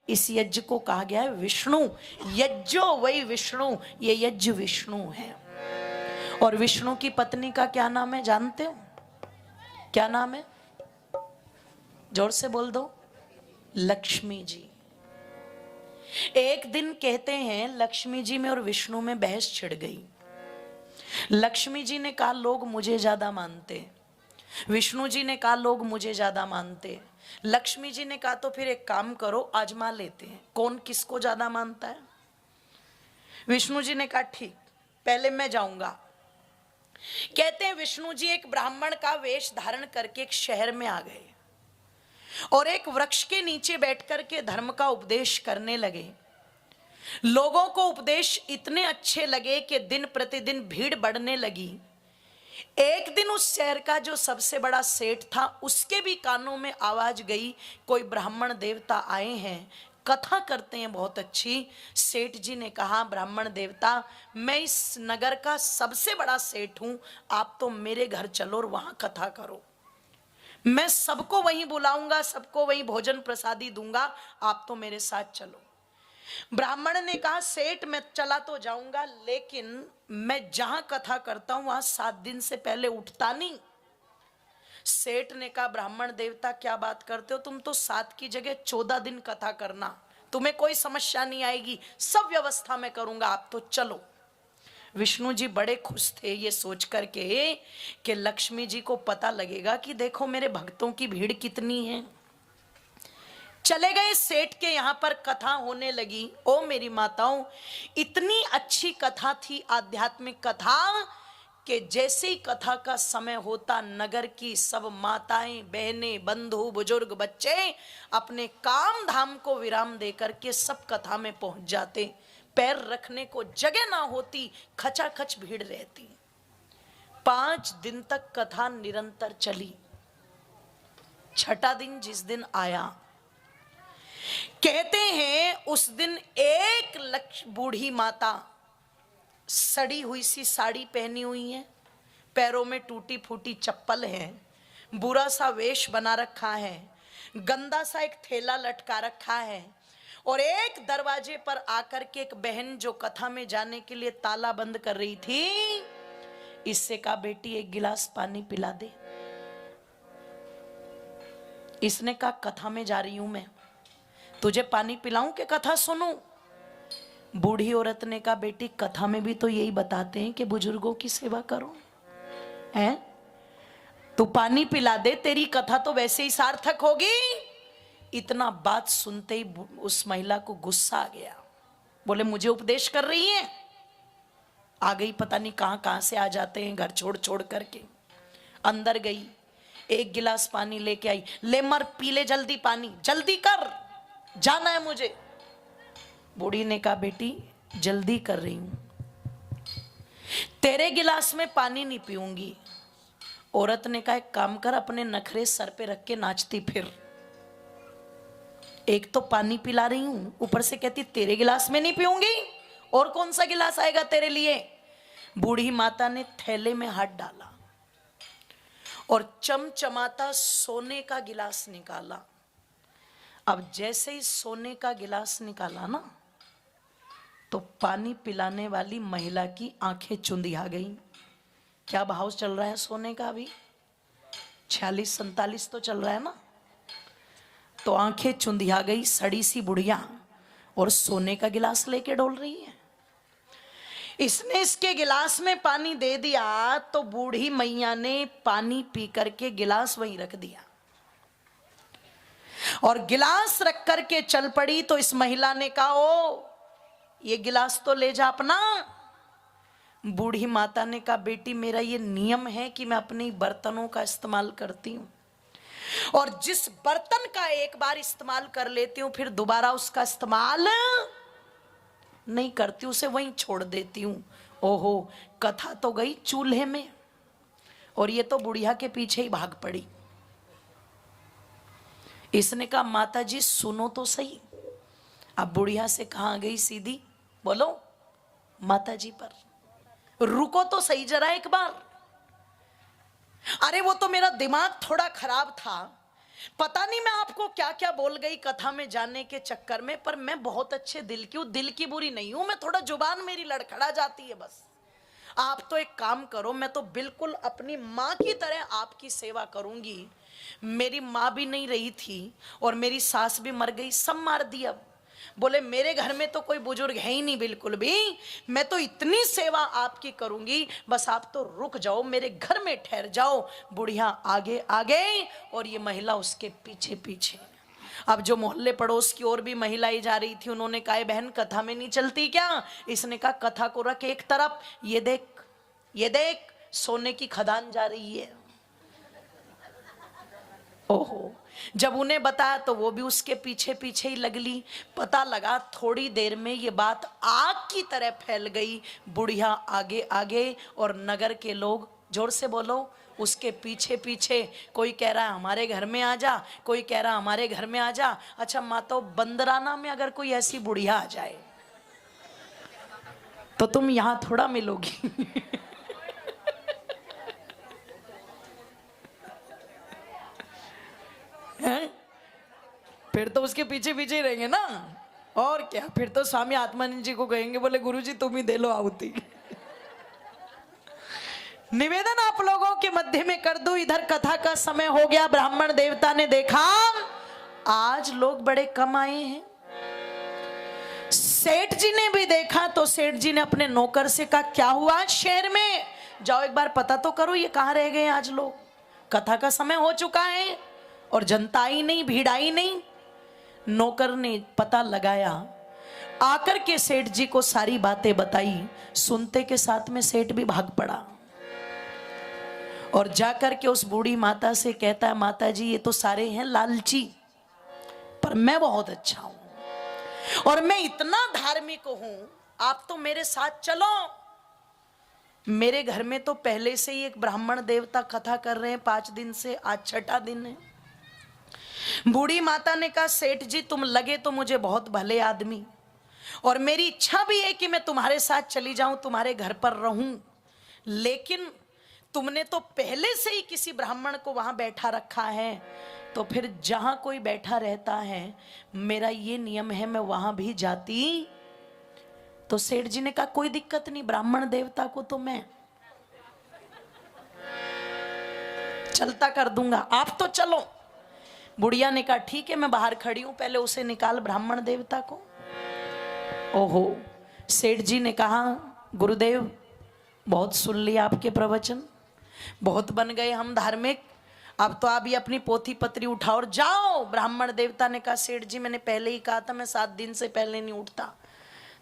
इस यज्ञ को कहा गया है विष्णु यज्ञो वही विष्णु, ये यज्ञ विष्णु है। और विष्णु की पत्नी का क्या नाम है जानते हो? क्या नाम है? जोर से बोल दो। लक्ष्मी जी। एक दिन कहते हैं लक्ष्मी जी में और विष्णु में बहस छिड़ गई। लक्ष्मी जी ने कहा लोग मुझे ज्यादा मानते, विष्णु जी ने कहा लोग मुझे ज्यादा मानते। लक्ष्मी जी ने कहा तो फिर एक काम करो, आजमा लेते हैं कौन किसको ज्यादा मानता है। विष्णु जी ने कहा ठीक, पहले मैं जाऊंगा। कहते हैं विष्णु जी एक ब्राह्मण का वेश धारण करके एक शहर में आ गए और एक वृक्ष के नीचे बैठकर के धर्म का उपदेश करने लगे। लोगों को उपदेश इतने अच्छे लगे कि दिन प्रतिदिन भीड़ बढ़ने लगी। एक दिन उस शहर का जो सबसे बड़ा सेठ था उसके भी कानों में आवाज गई, कोई ब्राह्मण देवता आए हैं, कथा करते हैं बहुत अच्छी। सेठ जी ने कहा ब्राह्मण देवता, मैं इस नगर का सबसे बड़ा सेठ हूं, आप तो मेरे घर चलो और वहां कथा करो, मैं सबको वहीं बुलाऊंगा, सबको वहीं भोजन प्रसादी दूंगा, आप तो मेरे साथ चलो। ब्राह्मण ने कहा सेठ मैं चला तो जाऊंगा, लेकिन मैं जहां कथा करता हूं वहां 7 दिन से पहले उठता नहीं। सेठ ने कहा ब्राह्मण देवता क्या बात करते हो, तुम तो 7 की जगह 14 दिन कथा करना, तुम्हें कोई समस्या नहीं आएगी, सब व्यवस्था मैं करूंगा, आप तो चलो। विष्णु जी बड़े खुश थे ये सोच करके कि लक्ष्मी जी को पता लगेगा कि देखो मेरे भक्तों की भीड़ कितनी है। चले गए सेठ के यहां पर कथा होने लगी। ओ मेरी माताओं, इतनी अच्छी कथा थी, आध्यात्मिक कथा, कि जैसे ही कथा का समय होता नगर की सब माताएं बहनें बंधु बुजुर्ग बच्चे अपने काम धाम को विराम देकर के सब कथा में पहुंच जाते। पैर रखने को जगह ना होती, खचाखच भीड़ रहती। 5 दिन तक कथा निरंतर चली। छठा दिन जिस दिन आया, कहते हैं उस दिन एक बूढ़ी माता सड़ी हुई सी साड़ी पहनी हुई है, पैरों में टूटी फूटी चप्पल है, बुरा सा वेश बना रखा है, गंदा सा एक थैला लटका रखा है, और एक दरवाजे पर आकर के एक बहन जो कथा में जाने के लिए ताला बंद कर रही थी, इससे कहा बेटी एक गिलास पानी पिला दे। इसने कहा कथा में जा रही हूं मैं, तुझे पानी पिलाऊं कि कथा सुनूं? बूढ़ी औरत ने कहा बेटी कथा में भी तो यही बताते हैं कि बुजुर्गों की सेवा करो, हैं? तू पानी पिला दे, तेरी कथा तो वैसे ही सार्थक होगी। इतना बात सुनते ही उस महिला को गुस्सा आ गया, बोले मुझे उपदेश कर रही है? आ गई, पता नहीं कहां कहां से आ जाते हैं घर छोड़ छोड़ करके। अंदर गई, एक गिलास पानी लेके आई, ले मर पी ले जल्दी पानी, जल्दी कर, जाना है मुझे। बूढ़ी ने कहा बेटी जल्दी कर रही हूं, तेरे गिलास में पानी नहीं पीऊंगी। औरत ने कहा एक काम कर, अपने नखरे सर पे रख के नाचती फिर, एक तो पानी पिला रही हूं, ऊपर से कहती तेरे गिलास में नहीं पीऊंगी, और कौन सा गिलास आएगा तेरे लिए। बूढ़ी माता ने थैले में हाथ डाला और चमचमाता सोने का गिलास निकाला। अब जैसे ही सोने का गिलास निकाला ना, तो पानी पिलाने वाली महिला की आंखें चुंधिया गई। क्या भाव चल रहा है सोने का? अभी 46-47 तो चल रहा है ना। तो आंखें चुंधिया गई, सड़ी सी बुढ़िया और सोने का गिलास लेके डोल रही है। इसने इसके गिलास में पानी दे दिया तो बूढ़ी मैया ने पानी पी करके गिलास वहीं रख दिया और गिलास रख करके चल पड़ी। तो इस महिला ने कहा ओ ये गिलास तो ले जा अपना। बूढ़ी माता ने कहा बेटी मेरा ये नियम है कि मैं अपने बर्तनों का इस्तेमाल करती हूँ, और जिस बर्तन का एक बार इस्तेमाल कर लेती हूँ फिर दोबारा उसका इस्तेमाल नहीं करती, उसे वहीं छोड़ देती हूँ। ओहो, कथा तो गई चूल्हे में और ये तो बुढ़िया के पीछे ही भाग पड़ी। इसने कहा माता जी सुनो तो सही। अब बुढ़िया से कहाँ गई सीधी, बोलो माता जी पर, रुको तो सही जरा एक बार। अरे वो तो मेरा दिमाग थोड़ा खराब था, पता नहीं मैं आपको क्या क्या बोल गई कथा में जाने के चक्कर में, पर मैं बहुत अच्छे दिल की हूँ, दिल की बुरी नहीं हूं मैं, थोड़ा जुबान मेरी लड़खड़ा जाती है बस। आप तो एक काम करो, मैं तो बिल्कुल अपनी माँ की तरह आपकी सेवा करूंगी। मेरी माँ भी नहीं रही थी और मेरी सास भी मर गई, सब मार दिया। बोले मेरे घर में तो कोई बुजुर्ग है ही नहीं बिल्कुल भी, मैं तो इतनी सेवा आपकी करूंगी, बस आप तो रुक जाओ, मेरे घर में ठहर जाओ। बुढ़िया आगे आगे और ये महिला उसके पीछे पीछे। अब जो मोहल्ले पड़ोस की ओर भी महिलाएं जा रही थी, उन्होंने कहा बहन कथा में नहीं चलती क्या? इसने कहा कथा को रख एक तरफ, ये देख ये देख सोने की खदान जा रही है। ओहो, जब उन्हें बताया तो वो भी उसके पीछे पीछे ही लगली। पता लगा थोड़ी देर में ये बात आग की तरह फैल गई। बुढ़िया आगे आगे और नगर के लोग, जोर से बोलो, उसके पीछे पीछे। कोई कह रहा है हमारे घर में आ जा, कोई कह रहा है हमारे घर में आ जा। अच्छा मातो, बंदराना में अगर कोई ऐसी बुढ़िया आ जाए तो तुम यहां थोड़ा मिलोगी। फिर तो उसके पीछे पीछे ही रहेंगे ना, और क्या। फिर तो स्वामी आत्मानंद जी को कहेंगे, बोले गुरुजी तुम ही दे लो आहुति। निवेदन आप लोगों के मध्य में कर दूं, इधर कथा का समय हो गया। ब्राह्मण देवता ने देखा आज लोग बड़े कम आए हैं। सेठ जी ने भी देखा तो सेठ जी ने अपने नौकर से कहा क्या हुआ शहर में, जाओ एक बार पता तो करो ये कहां रह गए आज लोग, कथा का समय हो चुका है और जनता ही नहीं, भीड़ आई नहीं। नौकर ने पता लगाया, आकर के सेठ जी को सारी बातें बताई। सुनते के साथ में सेठ भी भाग पड़ा और जाकर के उस बूढ़ी माता से कहता है माता जी ये तो सारे हैं लालची, पर मैं बहुत अच्छा हूं और मैं इतना धार्मिक हूं, आप तो मेरे साथ चलो। मेरे घर में तो पहले से ही एक ब्राह्मण देवता कथा कर रहे हैं 5 दिन से, आज 6ठा दिन है। बूढ़ी माता ने कहा सेठ जी तुम लगे तो मुझे बहुत भले आदमी, और मेरी इच्छा भी है कि मैं तुम्हारे साथ चली जाऊं, तुम्हारे घर पर रहूं, लेकिन तुमने तो पहले से ही किसी ब्राह्मण को वहां बैठा रखा है, तो फिर जहां कोई बैठा रहता है मेरा ये नियम है मैं वहां भी जाती। तो सेठ जी ने कहा कोई दिक्कत नहीं, ब्राह्मण देवता को तो मैं चलता कर दूंगा, आप तो चलो। बुढ़िया ने कहा ठीक है मैं बाहर खड़ी हूं, पहले उसे निकाल ब्राह्मण देवता को। ओहो, सेठ जी ने कहा गुरुदेव बहुत सुन लिया आपके प्रवचन, बहुत बन गए हम धार्मिक, अब तो आप ये अपनी पोथी पत्री उठाओ और जाओ। ब्राह्मण देवता ने कहा सेठ जी मैंने पहले ही कहा था मैं 7 दिन से पहले नहीं उठता,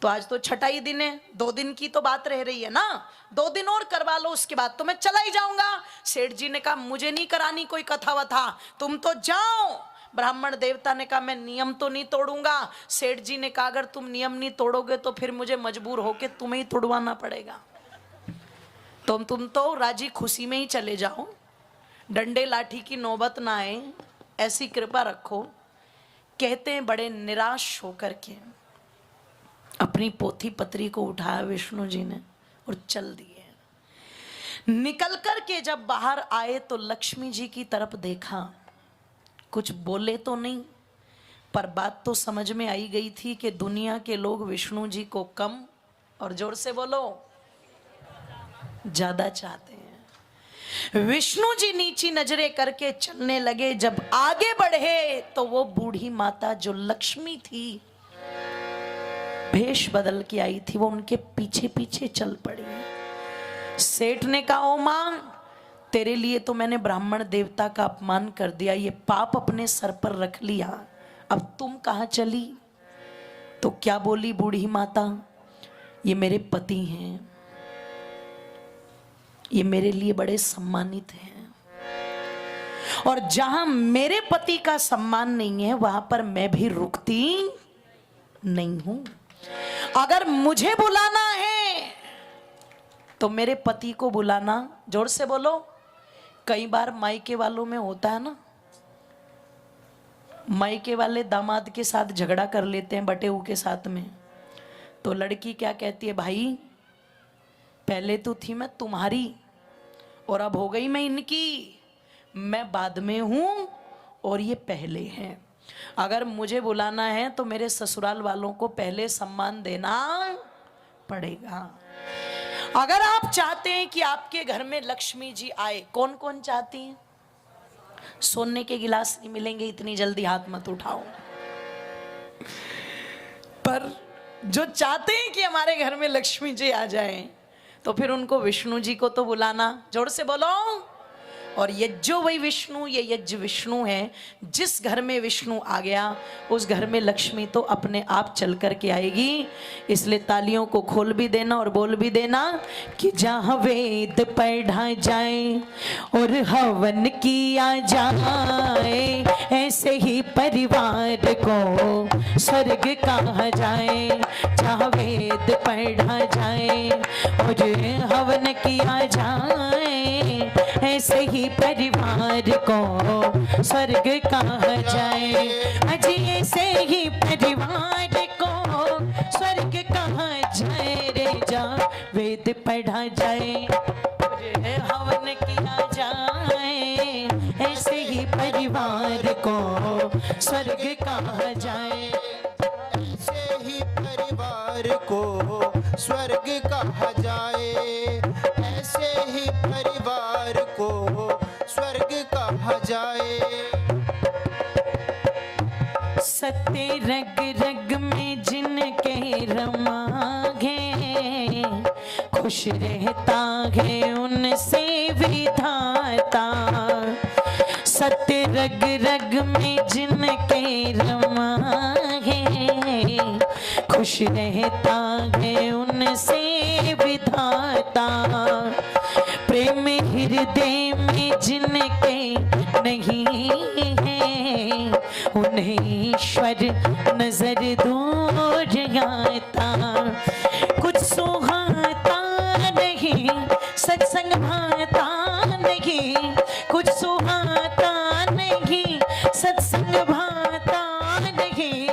तो आज तो 6ठा ही दिन है, 2 दिन की तो बात रह रही है ना, 2 दिन और करवा लो उसके बाद तो मैं चला ही जाऊंगा। सेठ जी ने कहा मुझे नहीं करानी कोई कथा वथा, तुम तो जाओ। ब्राह्मण देवता ने कहा मैं नियम तो नहीं तोड़ूंगा। सेठ जी ने कहा अगर तुम नियम नहीं तोड़ोगे तो फिर मुझे मजबूर होके तुम्हें ही तोड़वाना पड़ेगा, तुम तो राजी खुशी में ही चले जाओ, डंडे लाठी की नौबत ना आए, ऐसी कृपा रखो। कहते हैं बड़े निराश होकर के अपनी पोथी पत्री को उठाया विष्णु जी ने और चल दिए। निकल कर के जब बाहर आए तो लक्ष्मी जी की तरफ देखा, कुछ बोले तो नहीं, पर बात तो समझ में आई गई थी कि दुनिया के लोग विष्णु जी को कम, और जोर से बोलो, ज्यादा चाहते हैं। विष्णु जी नीची नजरें करके चलने लगे। जब आगे बढ़े तो वो बूढ़ी माता जो लक्ष्मी थी, भेष बदल के आई थी, वो उनके पीछे पीछे चल पड़ी। सेठ ने कहा ओ मां, तेरे लिए तो मैंने ब्राह्मण देवता का अपमान कर दिया, ये पाप अपने सर पर रख लिया, अब तुम कहां चली? तो क्या बोली बूढ़ी माता, ये मेरे पति हैं, ये मेरे लिए बड़े सम्मानित हैं, और जहां मेरे पति का सम्मान नहीं है वहां पर मैं भी रुकती नहीं हूं। अगर मुझे बुलाना है तो मेरे पति को बुलाना। जोर से बोलो। कई बार मायके वालों में होता है ना, मायके वाले दामाद के साथ झगड़ा कर लेते हैं बटेऊ के साथ में, तो लड़की क्या कहती है, भाई पहले तो थी मैं तुम्हारी और अब हो गई मैं इनकी, मैं बाद में हूं और ये पहले हैं। अगर मुझे बुलाना है तो मेरे ससुराल वालों को पहले सम्मान देना पड़ेगा। अगर आप चाहते हैं कि आपके घर में लक्ष्मी जी आए, कौन कौन चाहती हैं? सोने के गिलास नहीं मिलेंगे इतनी जल्दी, हाथ मत उठाओ। पर जो चाहते हैं कि हमारे घर में लक्ष्मी जी आ जाएं, तो फिर उनको विष्णु जी को तो बुलाना, जोर से बोलो। और यज्जो वही विष्णु, ये यज्ञ विष्णु है। जिस घर में विष्णु आ गया उस घर में लक्ष्मी तो अपने आप चल कर के आएगी। इसलिए तालियों को खोल भी देना और बोल भी देना कि जहाँ वेद पढ़ा जाए और हवन किया जाए, ऐसे ही परिवार को स्वर्ग कहा जाए। जहाँ वेद पढ़ा जाए और हवन किया जाए, ऐसे ही परिवार को स्वर्ग कहा जाए। अजी ऐसे ही परिवार को स्वर्ग कहा जाए रे। जा वेद पढ़ा जाए, हवन किया जाए, ऐसे ही परिवार को स्वर्ग कहा जाए। ऐसे ही परिवार को स्वर्ग कहा जाए। ऐसे ही परिवार को स्वर्ग कहा जाए। सत्य रग रग में जिनके रमा है, खुश रहता है उनसे विधाता। सत्य रग रग में जिनके रमा है, खुश रहता है उनसे विधाता। प्रेम हृदय में जिनके नहीं है, उन्हें ईश्वर नजर दूर आता। कुछ सुहाता नहीं, सत्संग भाता नहीं, कुछ सुहाता नहीं, सत्संग भाता नहीं।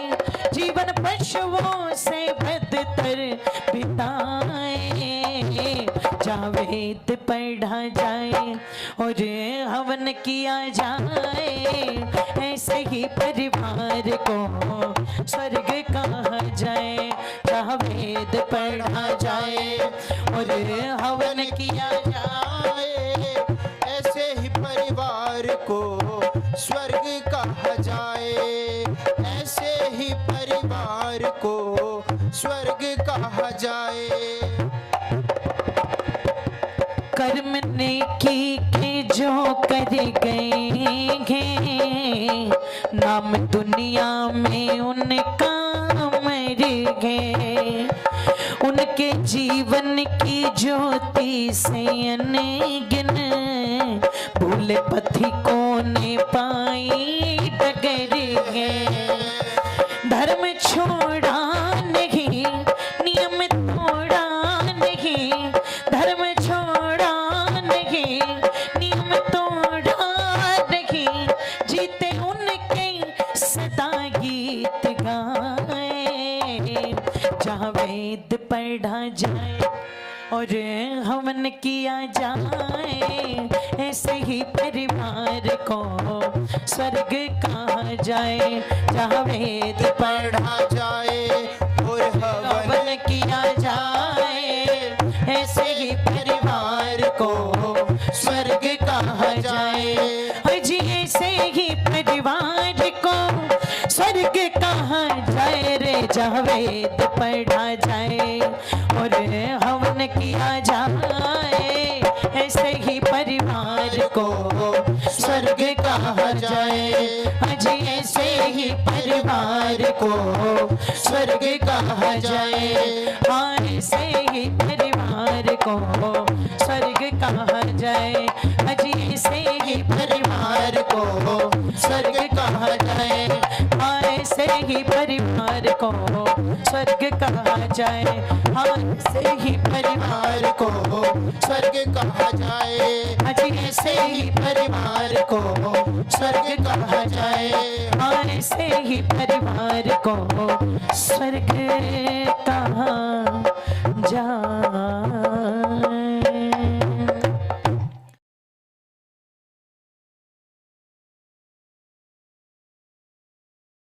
जीवन पशुओं से बदतर बिताए। जहाँ वेद पढ़ा जाए और हवन किया जाए, ऐसे ही परिवार को स्वर्ग कहा जाए। जहाँ वेद पढ़ा जाए और हवन किया जाए, ऐसे ही परिवार को स्वर्ग कहा जाए। ऐसे ही परिवार को स्वर्ग कहा जाए। कर्म नेकी के जो कर गए हैं, नाम दुनिया में उनका मर गए। उनके जीवन की ज्योति से अनगिन भूले पथिकों ने पाई डगर गए। धर्म छोड़ा नहीं, नियम तोड़ा नहीं, धर्म छोड़ा नहीं, नियम तोड़ा नहीं। जीते उनके सदा गीत गाए। जहाँ वेद पढ़ा जाए और हवन किया जाए, ऐसे ही परिवार को स्वर्ग कहा जाए। जहाँ वेद पढ़ा जाए और हवन किया जाए, ऐसे ही परिवार को स्वर्ग कहा जाए। अजी ऐसे ही परिवार को स्वर्ग कहा जाए रे। जहाँ वेद पढ़ा जाए और हवन किया जाए, ऐसे ही परिवार को स्वर्ग कहा जाए। अजी ऐसे ही परिवार को स्वर्ग कहा जाए। हाँ ऐसे ही परिवार को स्वर्ग कहा जाए। अजी ऐसे ही परिवार को स्वर्ग कहा जाए। हाँ ऐसे ही परिवार को स्वर्ग कहा जाए। हाँ ऐसे ही परिवार को स्वर्ग कहा जाए। अजी ऐसे ही परिवार को स्वर्ग कहा जाए। हाँ ऐसे ही परिवार को स्वर्ग कहा जाए।